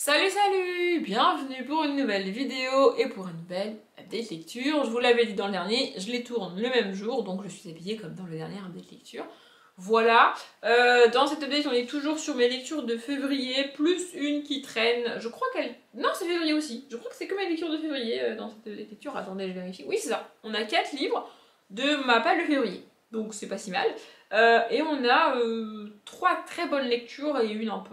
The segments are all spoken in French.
Salut, bienvenue pour une nouvelle vidéo et pour une nouvelle update lecture. Je vous l'avais dit dans le dernier, je les tourne le même jour, donc je suis habillée comme dans le dernier update lecture. Voilà, dans cette update on est toujours sur mes lectures de février, plus une qui traîne, je crois qu'elle... Non, c'est février aussi, je crois que c'est que mes lectures de février dans cette update lecture. Attendez, je vérifie. Oui, c'est ça, on a 4 livres de ma palle de février, donc c'est pas si mal. Et on a 3 très bonnes lectures et une un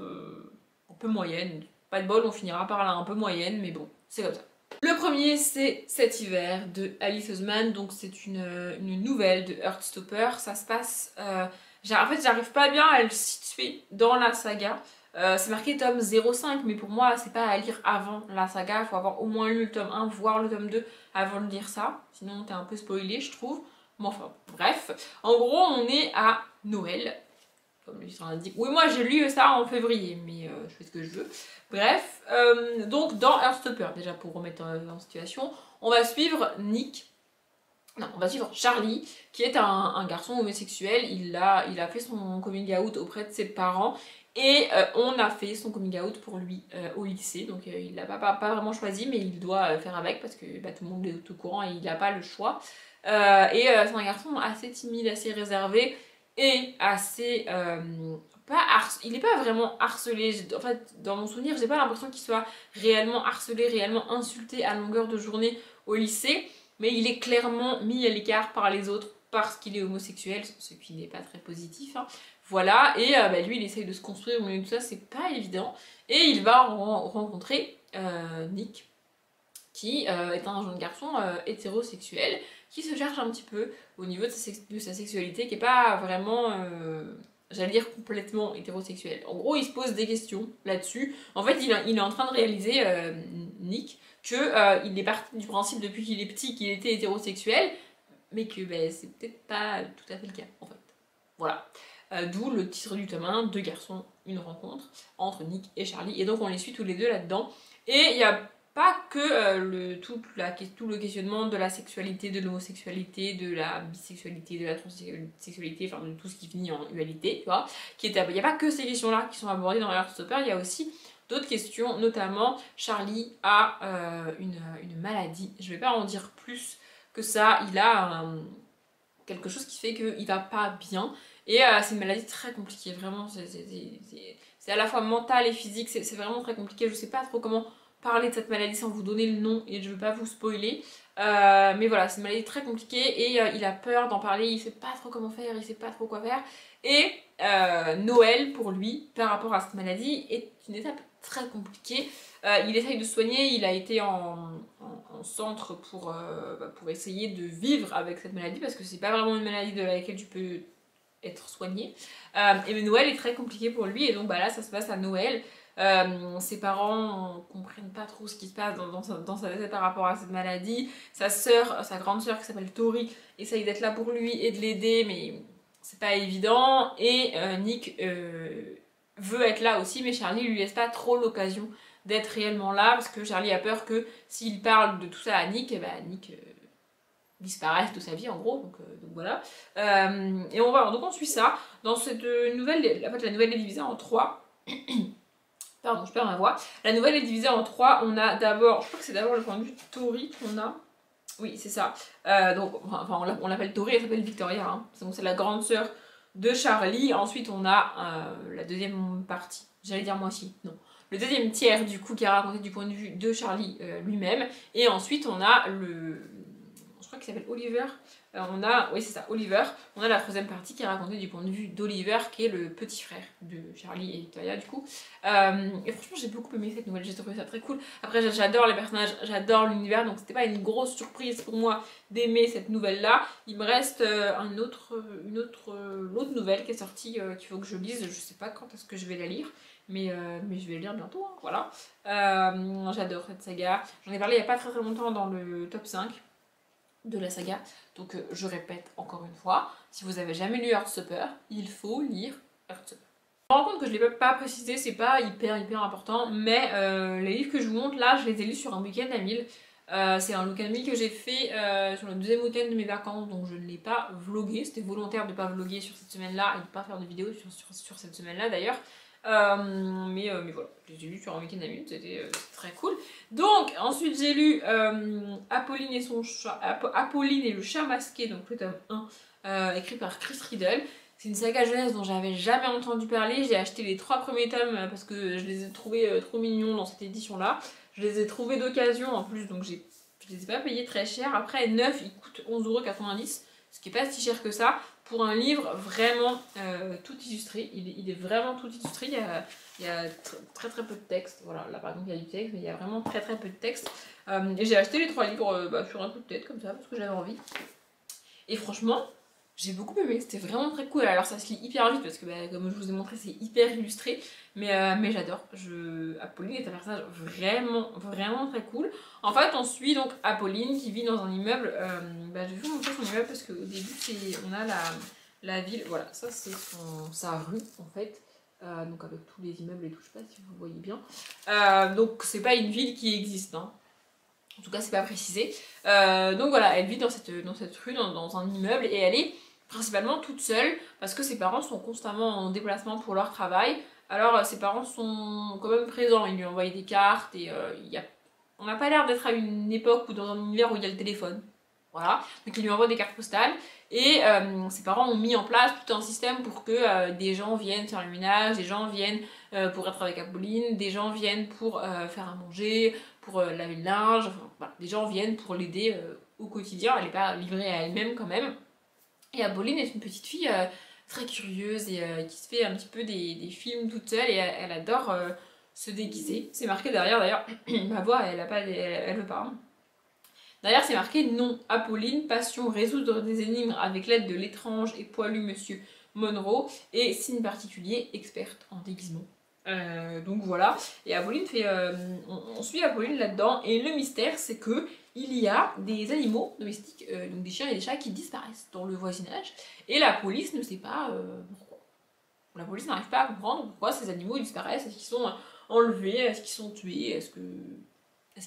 peu moyenne. Pas de bol, on finira par là un peu moyenne, mais bon, c'est comme ça. Le premier, c'est Cet hiver de Alice Oseman, donc c'est une nouvelle de Heartstopper. Ça se passe... en fait, j'arrive pas bien à le situer dans la saga. C'est marqué tome 05, mais pour moi, c'est pas à lire avant la saga. Il faut avoir au moins lu le tome 1, voire le tome 2 avant de lire ça. Sinon, t'es un peu spoilé, je trouve. Mais enfin, bref. En gros, on est à Noël. Comme le titre l'indique. Oui, moi j'ai lu ça en février, mais je fais ce que je veux. Bref, donc dans Heartstopper, déjà pour remettre en situation, on va suivre on va suivre Charlie, qui est un garçon homosexuel. Il a fait son coming out auprès de ses parents, et on a fait son coming out pour lui au lycée. Donc il l'a pas vraiment choisi, mais il doit faire avec, parce que tout le monde est au courant et il n'a pas le choix. C'est un garçon assez timide, assez réservé, et assez... il n'est pas vraiment harcelé. En fait, dans mon souvenir, j'ai pas l'impression qu'il soit réellement harcelé, réellement insulté à longueur de journée au lycée, mais il est clairement mis à l'écart par les autres parce qu'il est homosexuel, ce qui n'est pas très positif, hein. Voilà, et lui il essaye de se construire, mais tout ça c'est pas évident, et il va rencontrer Nick, qui est un jeune garçon hétérosexuel, qui se cherche un petit peu au niveau de sa sexualité, qui est pas vraiment, j'allais dire, complètement hétérosexuel. En gros, il se pose des questions là-dessus. En fait, il est en train de réaliser, Nick, qu'il est parti du principe depuis qu'il est petit qu'il était hétérosexuel, mais que c'est peut-être pas tout à fait le cas, en fait. Voilà. D'où le titre du tome 1, Deux garçons, une rencontre, entre Nick et Charlie. Et donc on les suit tous les deux là-dedans. Et il y a pas que tout le questionnement de la sexualité, de l'homosexualité, de la bisexualité, de la transsexualité, enfin de tout ce qui finit en dualité, tu vois. Il n'y a pas que ces questions-là qui sont abordées dans Heartstopper, il y a aussi d'autres questions, notamment Charlie a une maladie. Je vais pas en dire plus que ça, il a quelque chose qui fait qu'il va pas bien. Et c'est une maladie très compliquée, vraiment, c'est à la fois mental et physique, c'est vraiment très compliqué. Je sais pas trop comment parler de cette maladie sans vous donner le nom, et je veux pas vous spoiler. Mais voilà, c'est une maladie très compliquée, et il a peur d'en parler, il sait pas trop comment faire, il sait pas trop quoi faire. Et Noël, pour lui, par rapport à cette maladie, est une étape très compliquée. Il essaye de se soigner, il a été en centre pour essayer de vivre avec cette maladie, parce que c'est pas vraiment une maladie de laquelle tu peux être soigné. Et Noël est très compliqué pour lui, et donc là ça se passe à Noël. Ses parents comprennent pas trop ce qui se passe dans sa tête par rapport à cette maladie. Sa grande sœur qui s'appelle Tori, essaye d'être là pour lui et de l'aider, mais c'est pas évident. Et Nick veut être là aussi, mais Charlie lui laisse pas trop l'occasion d'être réellement là, parce que Charlie a peur que s'il parle de tout ça à Nick, Nick disparaisse de sa vie en gros, donc voilà. Et donc on suit ça. Dans cette nouvelle, en fait la nouvelle est divisée en 3. Pardon, je perds ma voix. La nouvelle est divisée en 3. On a d'abord, je crois que c'est d'abord le point de vue de Tori qu'on a. Oui, c'est ça. On l'appelle Tori, elle s'appelle Victoria, hein. C'est la grande sœur de Charlie. Ensuite on a la deuxième partie, j'allais dire moitié, non. Le deuxième tiers du coup qui est raconté du point de vue de Charlie lui-même. Et ensuite on a je crois qu'il s'appelle Oliver. Oui c'est ça, Oliver. On a la troisième partie qui est racontée du point de vue d'Oliver, qui est le petit frère de Charlie et Victoria du coup. Et franchement j'ai beaucoup aimé cette nouvelle, j'ai trouvé ça très cool. Après j'adore les personnages, j'adore l'univers, donc c'était pas une grosse surprise pour moi d'aimer cette nouvelle là. Il me reste l'autre nouvelle qui est sortie, qu'il faut que je lise. Je sais pas quand est-ce que je vais la lire, mais je vais la lire bientôt, hein, voilà. J'adore cette saga, j'en ai parlé il y a pas très longtemps dans le top 5 de la saga, donc je répète encore une fois, si vous avez jamais lu Heartstopper, il faut lire Heartstopper. Je me rends compte que je ne l'ai pas précisé, c'est pas hyper important, mais les livres que je vous montre là, je les ai lus sur un week-end à 1000. C'est un week-end à 1000 que j'ai fait sur le deuxième week-end de mes vacances, donc je ne l'ai pas vlogué. C'était volontaire de ne pas vlogger sur cette semaine-là et de ne pas faire de vidéo sur cette semaine-là d'ailleurs. Mais voilà, je les ai lus sur un week-end à minutes, c'était très cool. Donc ensuite j'ai lu Apolline et son chat, Apolline et le chat masqué, donc le tome 1, écrit par Chris Riddle. C'est une saga jeunesse dont j'avais jamais entendu parler. J'ai acheté les 3 premiers tomes parce que je les ai trouvés trop mignons dans cette édition-là. Je les ai trouvés d'occasion en plus, donc je les ai pas payés très cher. Après, 9, ils coûtent 11,90 €, ce qui est pas si cher que ça. Pour un livre vraiment tout illustré. Il est vraiment tout illustré. Il y a très peu de texte. Voilà, là par exemple il y a du texte, mais il y a vraiment très peu de texte. Et j'ai acheté les 3 livres sur un coup de tête comme ça, parce que j'avais envie. Et franchement, j'ai beaucoup aimé, c'était vraiment très cool. Alors ça se lit hyper vite parce que comme je vous ai montré, c'est hyper illustré, mais j'adore. Apolline est un personnage vraiment très cool. En fait, on suit donc Apolline qui vit dans un immeuble. Je vais vous montrer son immeuble parce qu'au début, on a la ville. Voilà, ça c'est sa rue en fait. Donc avec tous les immeubles et tout, je sais pas si vous voyez bien. Donc c'est pas une ville qui existe, hein. En tout cas, c'est pas précisé. Donc voilà, elle vit dans cette rue, dans un immeuble, et elle est principalement toute seule parce que ses parents sont constamment en déplacement pour leur travail. Alors ses parents sont quand même présents, ils lui envoient des cartes et on n'a pas l'air d'être à une époque ou dans un univers où il y a le téléphone. Voilà, donc ils lui envoient des cartes postales et ses parents ont mis en place tout un système pour que des gens viennent faire le ménage, des gens viennent pour être avec Apolline, des gens viennent pour faire à manger, pour laver le linge, enfin, voilà, des gens viennent pour l'aider au quotidien, elle n'est pas livrée à elle-même quand même. Et Apolline est une petite fille très curieuse et qui se fait un petit peu des films toute seule et elle adore se déguiser. C'est marqué derrière d'ailleurs, ma voix elle veut pas. Hein. Derrière c'est marqué non, Apolline, passion, résoudre des énigmes avec l'aide de l'étrange et poilu monsieur Monroe et signe particulier, experte en déguisement. Donc voilà, et Apolline on suit Apolline là-dedans, et le mystère c'est que il y a des animaux domestiques, donc des chiens et des chats qui disparaissent dans le voisinage, et la police ne sait pas pourquoi. La police n'arrive pas à comprendre pourquoi ces animaux disparaissent, est-ce qu'ils sont enlevés, est-ce qu'ils sont tués, est-ce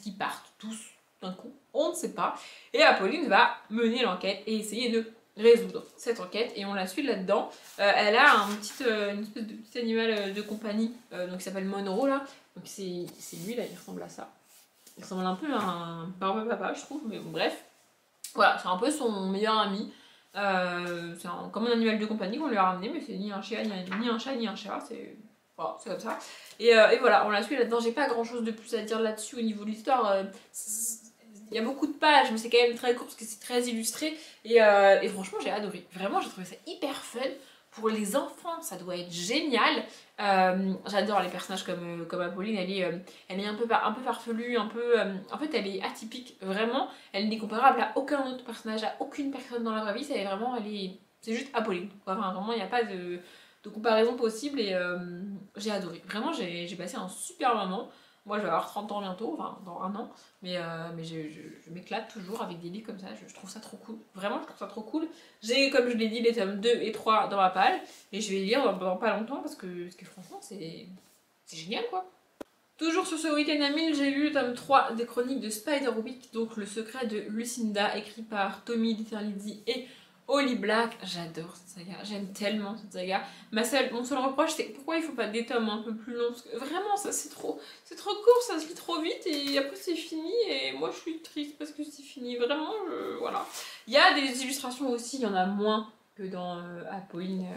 qu'ils partent tous d'un coup, on ne sait pas, et Apolline va mener l'enquête et essayer de résoudre cette enquête et on la suit là-dedans. Elle a une espèce de petit animal de compagnie donc qui s'appelle Monroe là, donc c'est lui là, il ressemble à ça. Il ressemble un peu à un papa je trouve, mais bon, bref. Voilà, c'est un peu son meilleur ami. C'est comme un animal de compagnie qu'on lui a ramené, mais c'est ni un chien, ni un chat, ni un chat, c'est voilà, comme ça. Et voilà, on la suit là-dedans, j'ai pas grand chose de plus à dire là-dessus au niveau de l'histoire. Il y a beaucoup de pages, mais c'est quand même très court parce que c'est très illustré. Et franchement, j'ai adoré. Vraiment, j'ai trouvé ça hyper fun. Pour les enfants, ça doit être génial. J'adore les personnages comme Apolline. Elle est un peu farfelue, en fait, elle est atypique. Vraiment, elle n'est comparable à aucun autre personnage, à aucune personne dans la vraie vie. C'est juste Apolline. Enfin, vraiment, il n'y a pas de comparaison possible. Et j'ai adoré. Vraiment, j'ai passé un super moment. Moi, je vais avoir 30 ans bientôt, enfin dans un an, mais je m'éclate toujours avec des livres comme ça, je trouve ça trop cool. Vraiment, je trouve ça trop cool. J'ai, comme je l'ai dit, les tomes 2 et 3 dans ma palle, et je vais les lire dans pas longtemps parce que franchement, c'est génial quoi. Toujours sur ce week-end à 1000, j'ai lu le tome 3 des chroniques de Spiderwick, donc Le secret de Lucinda, écrit par Tommy DeTerlizzi et Holly Black. J'adore cette saga, j'aime tellement cette saga. Mon seul reproche, c'est pourquoi il faut pas des tomes un peu plus longs, parce que vraiment, ça c'est trop court, ça se lit trop vite et après c'est fini et moi je suis triste parce que c'est fini. Vraiment, voilà. Il y a des illustrations aussi, il y en a moins que dans Apolline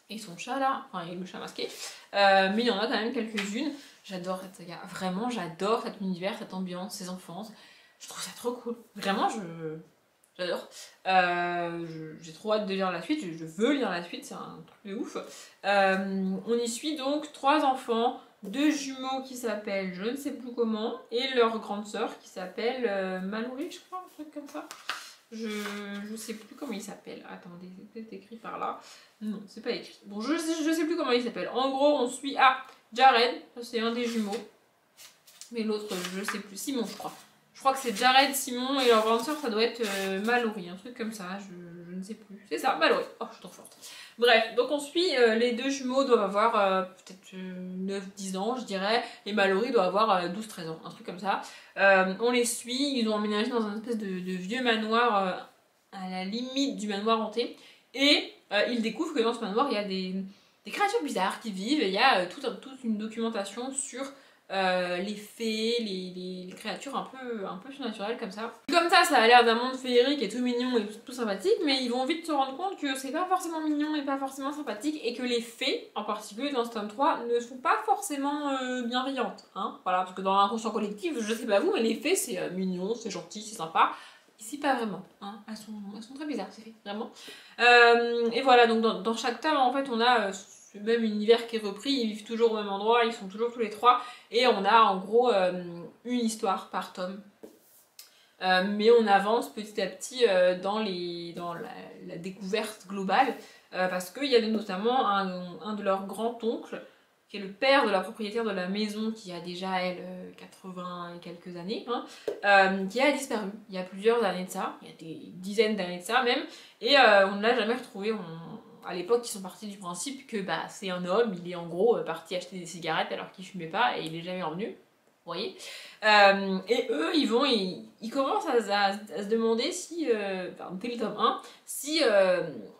et son chat là, enfin et le chat masqué, mais il y en a quand même quelques-unes. J'adore cette saga, vraiment j'adore cet univers, cette ambiance, ces enfants. Je trouve ça trop cool. Vraiment, j'adore. J'ai trop hâte de lire la suite, je veux lire la suite, c'est un truc de ouf. On y suit donc 3 enfants, 2 jumeaux qui s'appellent je ne sais plus comment, et leur grande sœur qui s'appelle Mallory, je crois, un truc comme ça. Je sais plus comment il s'appelle. Attendez, c'est peut-être écrit par là. Non, c'est pas écrit. Bon, je sais plus comment il s'appelle. En gros, on suit Jared, c'est un des jumeaux. Mais l'autre, je sais plus. Simon, je crois. Je crois que c'est Jared, Simon et leur grande sœur, ça doit être Mallory, un truc comme ça. Je ne sais plus. C'est ça, Mallory. Oh, je suis trop forte. Bref, donc on suit, les 2 jumeaux doivent avoir peut-être 9-10 ans, je dirais, et Mallory doit avoir 12-13 ans, un truc comme ça. On les suit, ils ont emménagé dans un espèce de vieux manoir à la limite du manoir hanté, et ils découvrent que dans ce manoir, il y a des créatures bizarres qui vivent, et il y a toute une documentation sur les fées, les créatures un peu surnaturelles comme ça. Comme ça a l'air d'un monde féerique et tout mignon et tout sympathique, mais ils vont vite se rendre compte que c'est pas forcément mignon et pas forcément sympathique, et que les fées, en particulier dans ce tome 3, ne sont pas forcément bienveillantes. Hein, voilà, parce que dans l'inconscient collectif, je sais pas vous, mais les fées c'est mignon, c'est gentil, c'est sympa. Ici pas vraiment, hein. Elles sont très bizarres ces fées, vraiment. Et voilà, donc dans chaque tome en fait on a ce même univers qui est repris, ils vivent toujours au même endroit, ils sont toujours tous les trois, et on a en gros une histoire par tome. Mais on avance petit à petit dans la découverte globale, parce qu'il y a notamment un de leurs grands-oncles, qui est le père de la propriétaire de la maison, qui a déjà, elle, 80 et quelques années, hein, qui a disparu il y a plusieurs années de ça, il y a des dizaines d'années de ça même, et on ne l'a jamais retrouvé. À l'époque, ils sont partis du principe que bah, c'est un homme, il est en gros parti acheter des cigarettes alors qu'il fumait pas, et il est jamais revenu. Vous voyez, et eux, ils commencent à se demander si, dès le tome 1, si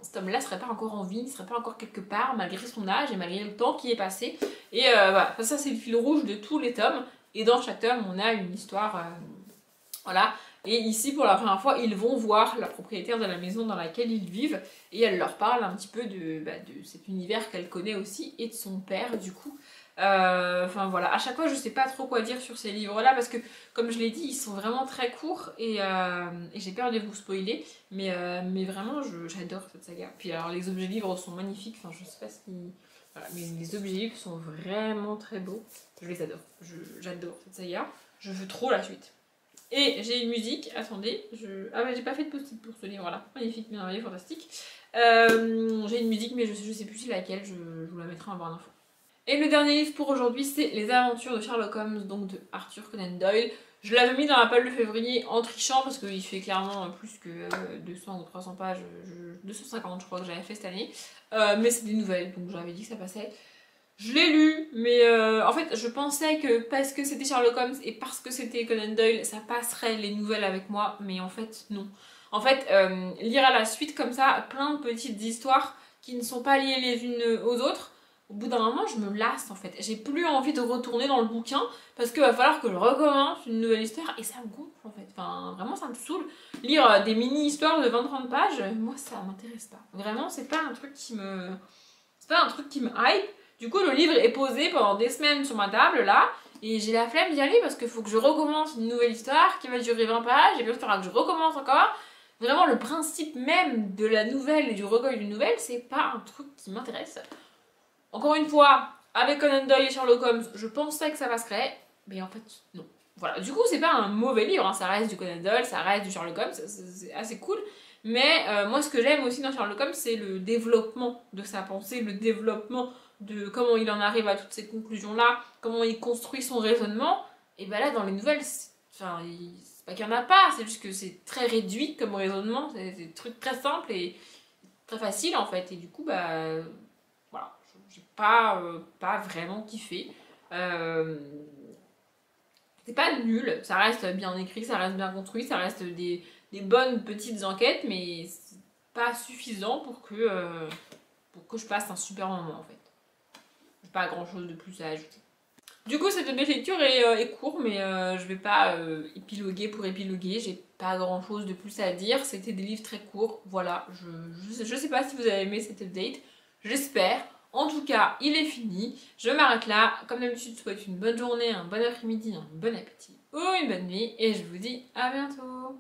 cet homme-là serait pas encore en vie, ne serait pas encore quelque part, malgré son âge et malgré le temps qui est passé. Et voilà, ça c'est le fil rouge de tous les tomes, et dans chaque tome, on a une histoire, voilà. Et ici, pour la première fois, ils vont voir la propriétaire de la maison dans laquelle ils vivent, et elle leur parle un petit peu de cet univers qu'elle connaît aussi, et de son père, du coup. Enfin voilà, à chaque fois je sais pas trop quoi dire sur ces livres là, parce que comme je l'ai dit, ils sont vraiment très courts, et j'ai peur de vous spoiler, mais vraiment j'adore cette saga. Puis alors les objets livres sont magnifiques, enfin je sais pas si... Voilà, mais les objets livres sont vraiment très beaux, je les adore, j'adore cette saga, je veux trop la suite. Et j'ai une musique, attendez, ah bah j'ai pas fait de post-it pour ce livre là, magnifique, merveilleux, fantastique. J'ai une musique mais je sais plus c'est laquelle, je vous la mettrai en barre d'infos. Et le dernier livre pour aujourd'hui, c'est Les Aventures de Sherlock Holmes, donc de Arthur Conan Doyle. Je l'avais mis dans la palle de février en trichant parce qu'il fait clairement plus que 200 ou 300 pages, 250 je crois que j'avais fait cette année. Mais c'est des nouvelles, donc j'avais dit que ça passait. Je l'ai lu, mais en fait je pensais que parce que c'était Sherlock Holmes et parce que c'était Conan Doyle, ça passerait les nouvelles avec moi, mais en fait non. En fait, lire à la suite comme ça, plein de petites histoires qui ne sont pas liées les unes aux autres, au bout d'un moment je me lasse en fait. J'ai plus envie de retourner dans le bouquin parce qu'il va falloir que je recommence une nouvelle histoire et ça me gonfle en fait. Enfin vraiment ça me saoule. Lire des mini-histoires de 20-30 pages, moi ça m'intéresse pas. Vraiment c'est pas un truc qui me... C'est pas un truc qui me hype. Du coup, le livre est posé pendant des semaines sur ma table, là, et j'ai la flemme d'y aller parce qu'il faut que je recommence une nouvelle histoire qui va durer 20 pages, et puis il faudra que je recommence encore. Vraiment, le principe même de la nouvelle et du recueil d'une nouvelle, c'est pas un truc qui m'intéresse. Encore une fois, avec Conan Doyle et Sherlock Holmes, je pensais que ça passerait, mais en fait, non. Voilà, du coup, c'est pas un mauvais livre, hein. Ça reste du Conan Doyle, ça reste du Sherlock Holmes, c'est assez cool. Mais moi, ce que j'aime aussi dans Sherlock Holmes, c'est le développement de sa pensée, le développement de comment il en arrive à toutes ces conclusions-là, comment il construit son raisonnement. Et ben là, dans les nouvelles, c'est pas qu'il n'y en a pas, c'est juste que c'est très réduit comme raisonnement, c'est des trucs très simples et très faciles en fait. Et du coup, bah voilà, j'ai pas vraiment kiffé. C'est pas nul, ça reste bien écrit, ça reste bien construit, ça reste des bonnes petites enquêtes, mais c'est pas suffisant pour que je passe un super moment en fait. Pas grand chose de plus à ajouter. Du coup cette lecture est courte, mais je vais pas épiloguer pour épiloguer, j'ai pas grand chose de plus à dire, c'était des livres très courts, voilà, je sais pas si vous avez aimé cet update, j'espère. En tout cas, il est fini, je m'arrête là, comme d'habitude je vous souhaite une bonne journée, un bon après-midi, un bon appétit ou une bonne nuit, et je vous dis à bientôt.